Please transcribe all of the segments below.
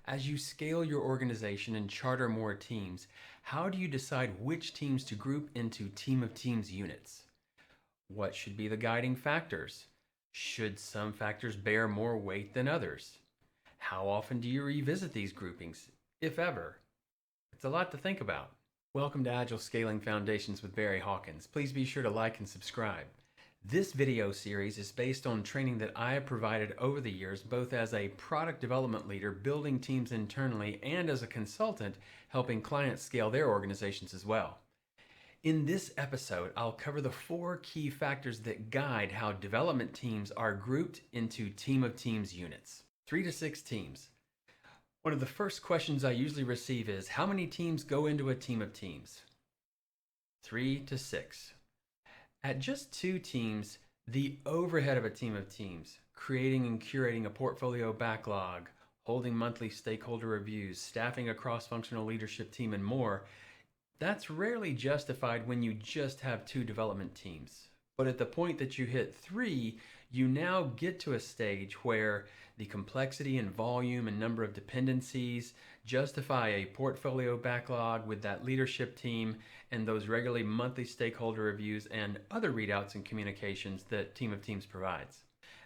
As you scale your organization and charter more teams, how do you decide which teams to group into team of teams units? What should be the guiding factors? Should some factors bear more weight than others? How often do you revisit these groupings, if ever? It's a lot to think about. Welcome to Agile Scaling Foundations with Barry Hawkins. Please be sure to like and subscribe. This video series is based on training that I have provided over the years, both as a product development leader building teams internally and as a consultant helping clients scale their organizations as well. In this episode, I'll cover the 4 key factors that guide how development teams are grouped into team of teams units. 3 to 6 teams. One of the first questions I usually receive is, how many teams go into a team of teams? 3 to 6. At just 2 teams, the overhead of a team of teams, creating and curating a portfolio backlog, holding monthly stakeholder reviews, staffing a cross-functional leadership team, and more, that's rarely justified when you just have 2 development teams. But at the point that you hit 3, you now get to a stage where the complexity and volume and number of dependencies justify a portfolio backlog with that leadership team and those regularly monthly stakeholder reviews and other readouts and communications that Team of Teams provides.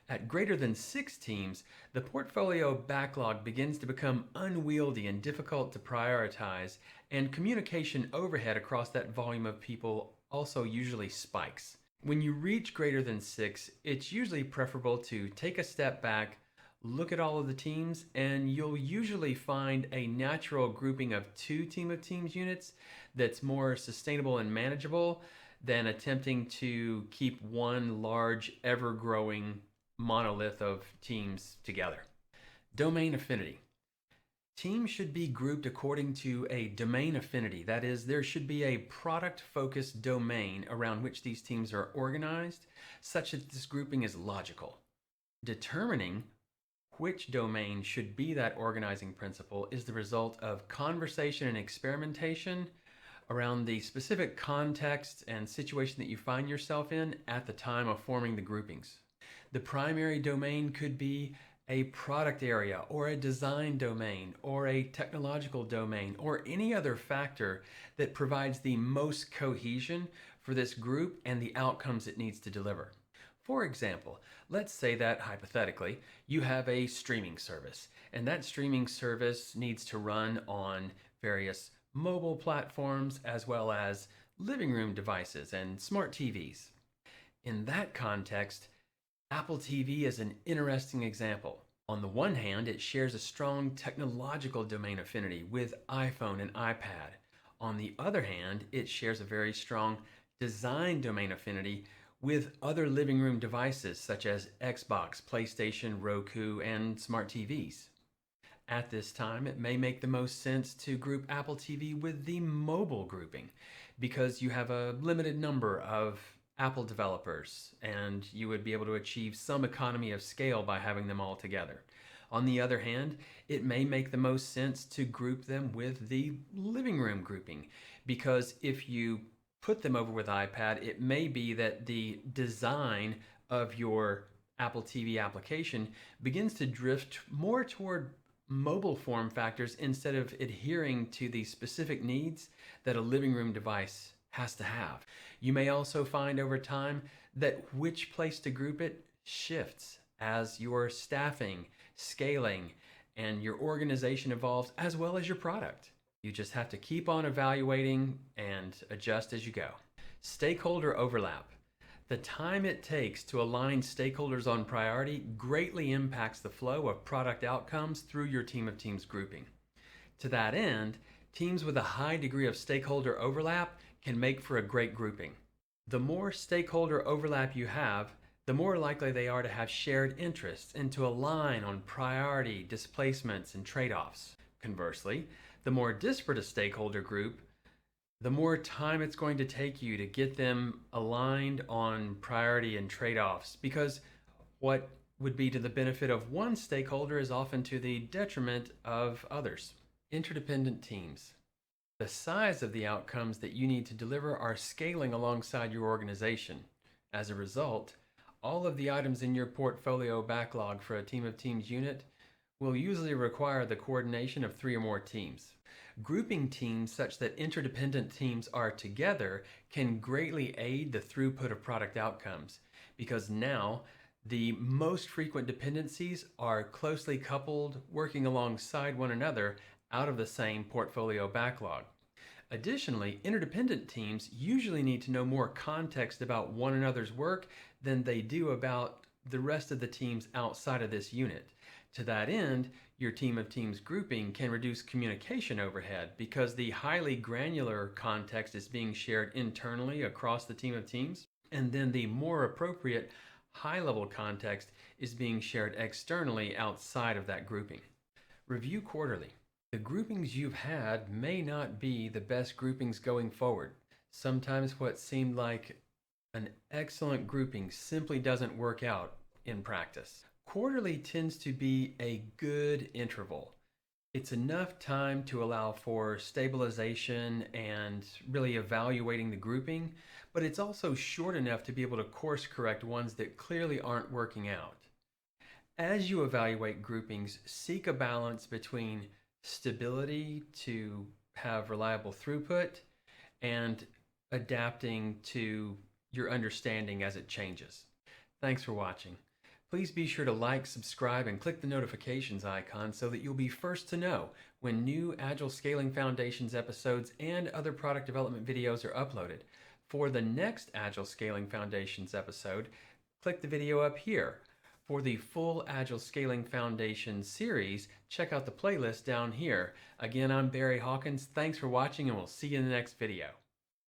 At greater than 6 teams, the portfolio backlog begins to become unwieldy and difficult to prioritize, and communication overhead across that volume of people also usually spikes. When you reach greater than 6, it's usually preferable to take a step back, look at all of the teams, and you'll usually find a natural grouping of 2 team of teams units that's more sustainable and manageable than attempting to keep one large, ever-growing monolith of teams together. Domain affinity. Teams should be grouped according to a domain affinity. That is, there should be a product-focused domain around which these teams are organized, such that this grouping is logical. Determining which domain should be that organizing principle is the result of conversation and experimentation around the specific context and situation that you find yourself in at the time of forming the groupings. The primary domain could be a product area or a design domain or a technological domain or any other factor that provides the most cohesion for this group and the outcomes it needs to deliver. For example, let's say that hypothetically you have a streaming service, and that streaming service needs to run on various mobile platforms as well as living room devices and smart TVs. In that context, Apple TV is an interesting example. On the one hand, it shares a strong technological domain affinity with iPhone and iPad. On the other hand, it shares a very strong design domain affinity with other living room devices such as Xbox, PlayStation, Roku, and smart TVs. At this time, it may make the most sense to group Apple TV with the mobile grouping because you have a limited number of Apple developers, and you would be able to achieve some economy of scale by having them all together. On the other hand, it may make the most sense to group them with the living room grouping, because if you put them over with iPad, it may be that the design of your Apple TV application begins to drift more toward mobile form factors instead of adhering to the specific needs that a living room device has to have. You may also find over time that which place to group it shifts as your staffing, scaling, and your organization evolves, as well as your product. You just have to keep on evaluating and adjust as you go. Stakeholder overlap. The time it takes to align stakeholders on priority greatly impacts the flow of product outcomes through your team of teams grouping. To that end, teams with a high degree of stakeholder overlap can make for a great grouping. The more stakeholder overlap you have, the more likely they are to have shared interests and to align on priority, displacements, and trade-offs. Conversely, the more disparate a stakeholder group, the more time it's going to take you to get them aligned on priority and trade-offs, because what would be to the benefit of one stakeholder is often to the detriment of others. Interdependent teams. The size of the outcomes that you need to deliver are scaling alongside your organization. As a result, all of the items in your portfolio backlog for a team of teams unit will usually require the coordination of 3 or more teams. Grouping teams such that interdependent teams are together can greatly aid the throughput of product outcomes because now the most frequent dependencies are closely coupled, working alongside one another out of the same portfolio backlog. Additionally, interdependent teams usually need to know more context about one another's work than they do about the rest of the teams outside of this unit. To that end, your team of teams grouping can reduce communication overhead because the highly granular context is being shared internally across the team of teams, and then the more appropriate high-level context is being shared externally outside of that grouping. Review quarterly. The groupings you've had may not be the best groupings going forward. Sometimes what seemed like an excellent grouping simply doesn't work out in practice. Quarterly tends to be a good interval. It's enough time to allow for stabilization and really evaluating the grouping, but it's also short enough to be able to course correct ones that clearly aren't working out. As you evaluate groupings, seek a balance between stability to have reliable throughput and adapting to your understanding as it changes. Thanks for watching. Please be sure to like, subscribe, and click the notifications icon so that you'll be first to know when new Agile Scaling Foundations episodes and other product development videos are uploaded. For the next Agile Scaling Foundations episode, click the video up here. For the full Agile Scaling Foundations series, check out the playlist down here. Again, I'm Barry Hawkins. Thanks for watching, and we'll see you in the next video.